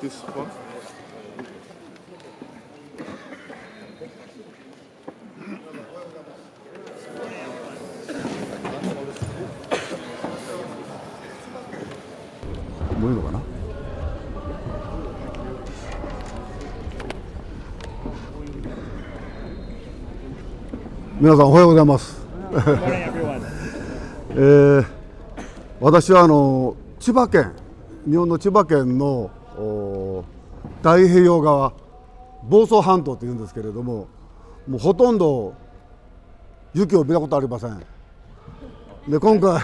this one. 뭐いうのかな。皆さんおはようございます。私は千葉県、日本の千葉県の太平洋側、房総半島というんですけれども、もうほとんど雪を見たことありません。で、今回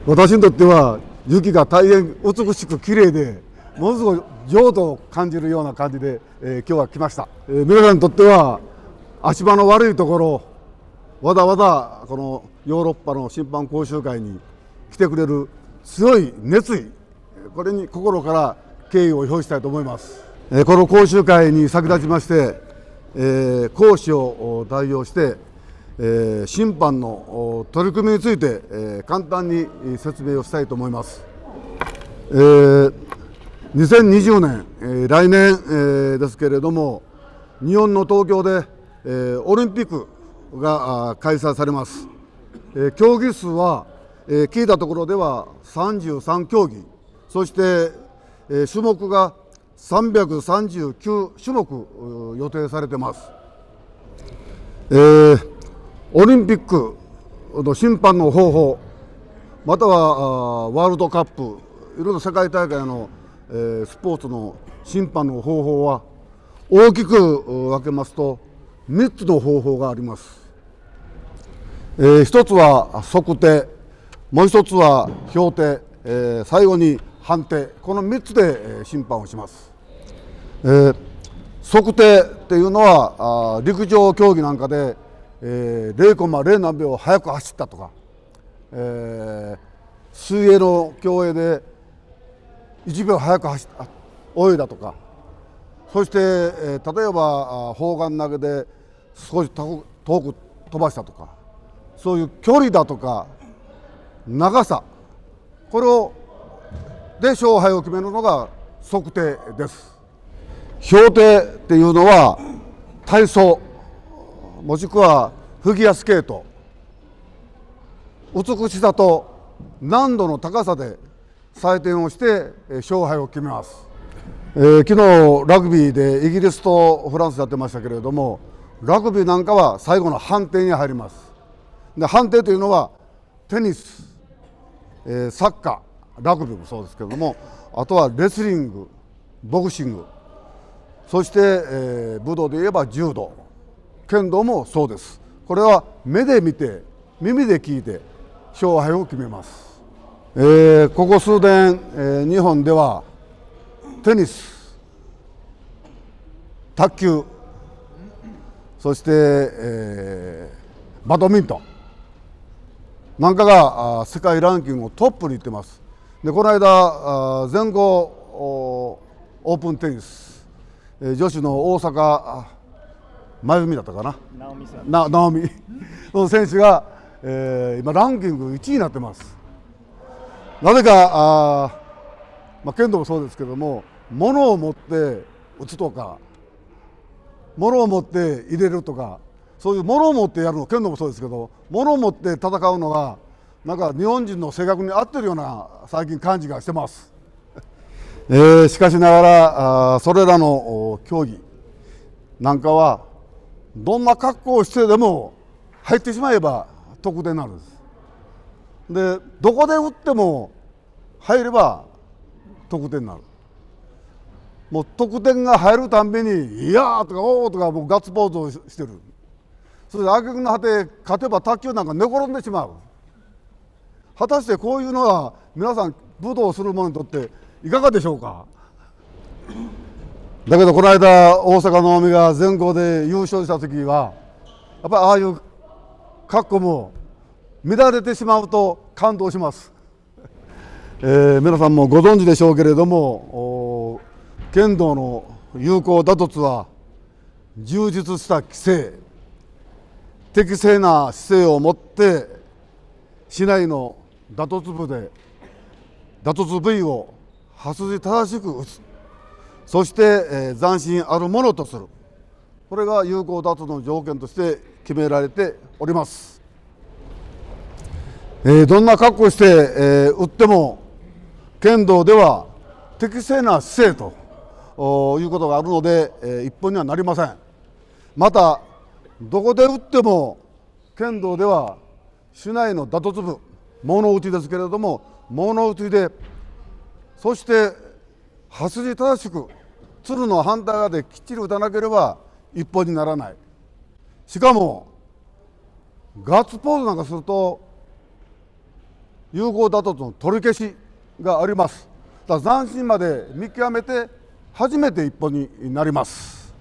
私にとっては雪が大変美しく綺麗で、ものすごい浄土を感じるような感じで、今日は来ました。皆さんにとっては足場の悪いところ、わざわざこのヨーロッパの審判講習会に来てくれる強い熱意、これに心から敬意を表したいと思います。この講習会に先立ちまして、講師を代表して、審判の取り組みについて、簡単に説明をしたいと思います。2020年、来年、ですけれども、日本の東京で、オリンピックが開催されます。競技数は、聞いたところでは33競技、そして、種目が339種目予定されています。オリンピックの審判の方法、またはワールドカップ、いろいろ世界大会の、スポーツの審判の方法は大きく分けますと3つの方法があります。一つは測定、もう一つは評定、最後に判定、この3つで審判をします。測定っていうのは陸上競技なんかで、0.0何秒速く走ったとか、水泳の競泳で1秒速く泳いだとか、そして、例えば砲丸投げで少し遠く飛ばしたとか、そういう距離だとか長さ、これで勝敗を決めるのが測定です。評定っていうのは体操、もしくはフィギュアスケート、美しさと難度の高さで採点をして勝敗を決めます。昨日ラグビーでイギリスとフランスやってましたけれども、ラグビーなんかは最後の判定に入ります。で、判定というのはテニス、サッカー、ラグビーもそうですけれども、あとはレスリング、ボクシング、そして、武道で言えば柔道、剣道もそうです。これは目で見て耳で聞いて勝敗を決めます。ここ数年、日本ではテニス、卓球、そして、バドミントンなんかが世界ランキングのトップにいってます。で、この間全豪オープンテニス、女子の大坂真由美だったかな、直美の選手が、今ランキング1位になってます。なぜか剣道もそうですけども、物を持って打つとか、物を持って入れるとか、そういう物を持ってやるの、剣道もそうですけど、物を持って戦うのがなんか日本人の性格に合ってるような最近感じがしてます。しかしながらそれらの競技なんかはどんな格好をしてでも入ってしまえば得点になるんです。で、どこで打っても入れば得点になる。もう得点が入るたんびに「いやー」とか「おー」とかもうガッツポーズをしてる。それで挙句の果て勝てば卓球なんか寝転んでしまう。果たしてこういうのは皆さん武道をする者にとっていかがでしょうか。だけどこの間大坂なおみが全豪で優勝した時はやっぱりああいう格好も乱れてしまうと感動します。皆さんもご存知でしょうけれども、剣道の有効打突は充実した規制、適正な姿勢を持って市内の打突部で打突部位を発字正しく打つ、そして、斬新あるものとする、これが有効脱の条件として決められております。どんな格好して、撃っても剣道では適正な姿勢ということがあるので、一本にはなりません。またどこで撃っても剣道では竹刀の打突部、物打ちですけれども、物打ちで、そして刃筋正しく鶴の反対側できっちり打たなければ一本にならない。しかもガッツポーズなんかすると有効打突の取り消しがあります。だから斬新まで見極めて初めて一本になります。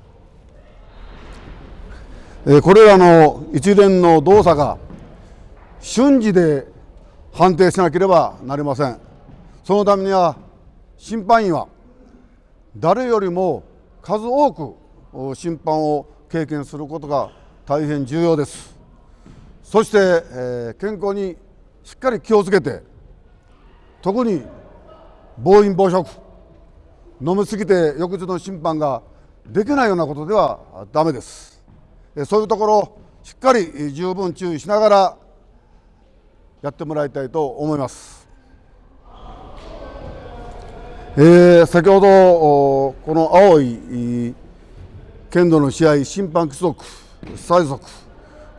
これらの一連の動作が瞬時で判定しなければなりません。そのためには審判員は誰よりも数多く審判を経験することが大変重要です。そして、健康にしっかり気をつけて、特に暴飲暴食、飲みすぎて翌日の審判ができないようなことではダメです。そういうところしっかり十分注意しながらやってもらいたいと思います。先ほどこの青い剣道の試合審判規則、催則、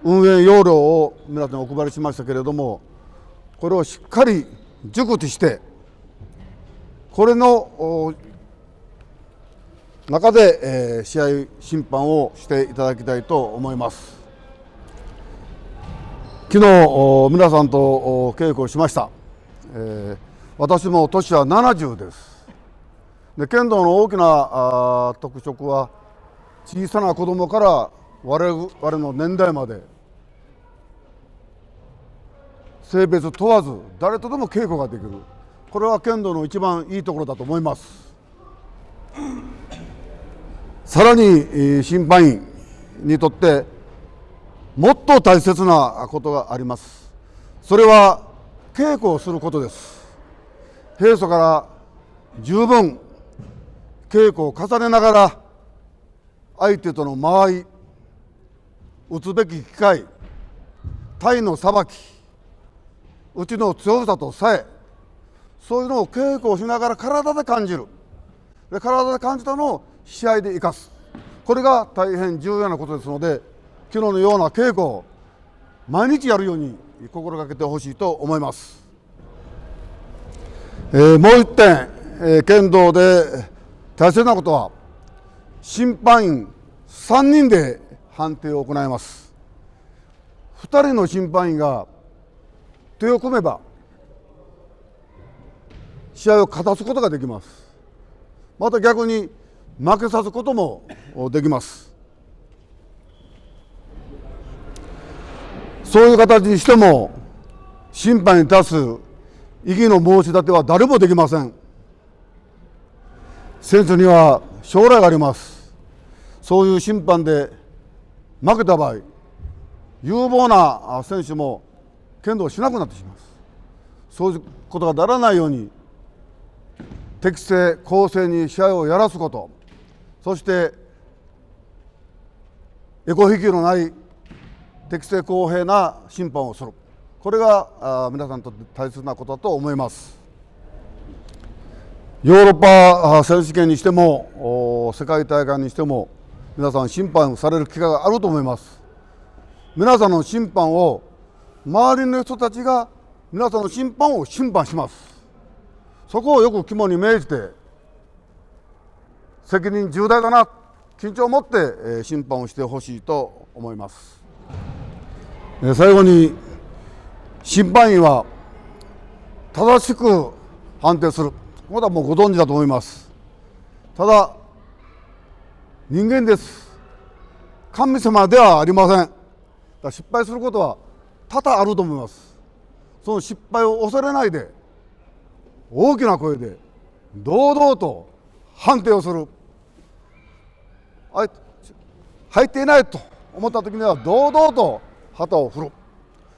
運営要領を皆さんお配りしましたけれども、これをしっかり熟知してこれの中で、試合審判をしていただきたいと思います。昨日皆さんと稽古をしました。私も年は70です。で、剣道の大きな特色は小さな子供から我々の年代まで性別問わず誰とでも稽古ができる、これは剣道の一番いいところだと思います。さらに審判員にとってもっと大切なことがあります。それは稽古をすることです。平素から十分稽古を重ねながら相手との間合い、打つべき機会、体のさばき、うちの強さとさえ、そういうのを稽古をしながら体で感じる。で、体で感じたのを試合で生かす。これが大変重要なことですので、昨日のような稽古を毎日やるように心がけてほしいと思います。もう一点、剣道で大切なことは審判員3人で判定を行います。2人の審判員が手を組めば試合を勝たすことができます。また逆に負けさすこともできます。そういう形にしても審判に対す異議の申し立ては誰もできません。選手には将来があります。そういう審判で負けた場合、有望な選手も剣道をしなくなってしまいます。そういうことがならないように適正公正に試合をやらすこと、そしてエコひきのない適正公平な審判をする、これが皆さんにとって大切なことだと思います。ヨーロッパ選手権にしても世界大会にしても皆さん審判される機会があると思います。皆さんの審判を周りの人たちが皆さんの審判を審判します。そこをよく肝に銘じて、責任重大だな、緊張を持って審判をしてほしいと思います。最後に、審判員は正しく判定する、これはもうご存知だと思います。ただ人間です。神様ではありません。失敗することは多々あると思います。その失敗を恐れないで大きな声で堂々と判定をする。入っていないと思った時には堂々と旗を振る。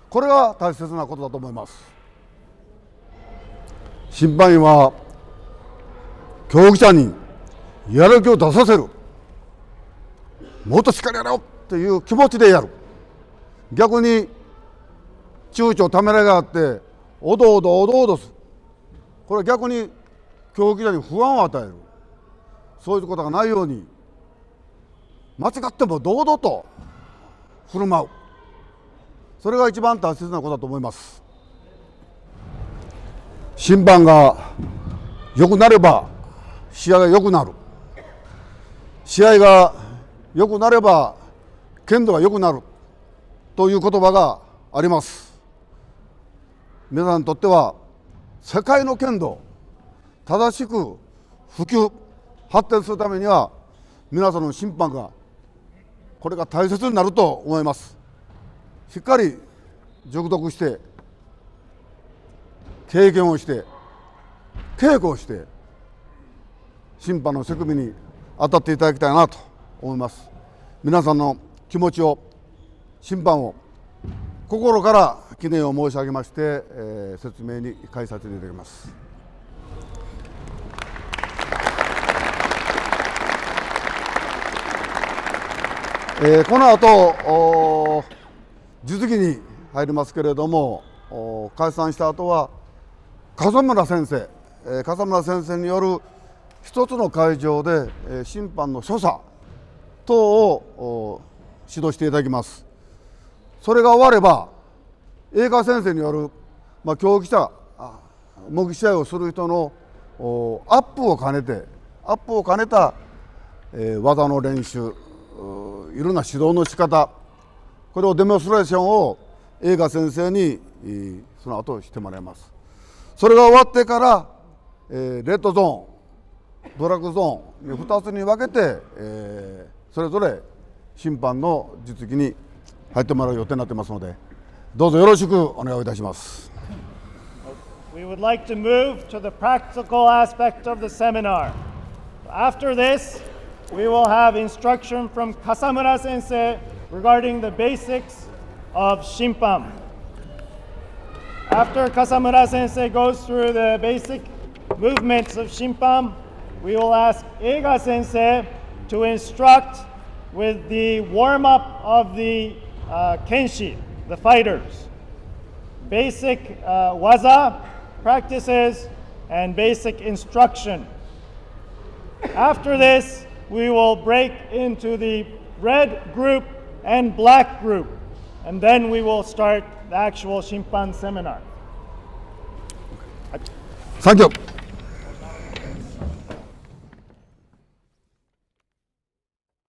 これが大切なことだと思います。審判員は競技者にやる気を出させる、もっとしっかりやろうっていう気持ちでやる。逆に躊躇ためらいがあっておどおどおどおどする、これは逆に競技者に不安を与える。そういうことがないように間違っても堂々と振る舞う、それが一番大切なことだと思います。審判が良くなれば試合が良くなる、試合が良くなれば剣道が良くなるという言葉があります。皆さんにとっては世界の剣道正しく普及発展するためには皆さんの審判がこれが大切になると思います。しっかり熟読して経験をして稽古をして審判の責任に当たっていただきたいなと思います。皆さんの気持ちを、審判を心から記念を申し上げまして、説明に返させていただきます。この後実技に入りますけれども、解散した後は笠村先生による一つの会場で審判の所作等を指導していただきます。それが終われば映画先生による、競技者模擬試合をする人のアップを兼ねた技の練習、いろんな指導の仕方、これをデモンストレーションを映画先生にその後してもらいます。それが終わってからレッドゾーン、ブラックゾーンに2つに分けて、それぞれ審判の実技に入ってもらう予定になっていますので、どうぞよろしくお願いいたします。We would like to move to the practical aspect of the seminar. After this, we will have instruction from Kasamura Sensei regarding the basics of Shimpan. After Kasamura Sensei goes through the basic movements of Shimpan, we will ask Eiga Sensei to instruct with the warm-up of the Kenshi, the fighters. Basic waza practices and basic instruction. After this, we will break into the red group and black group, and then we will start the actual Shimpan seminar. Thank you.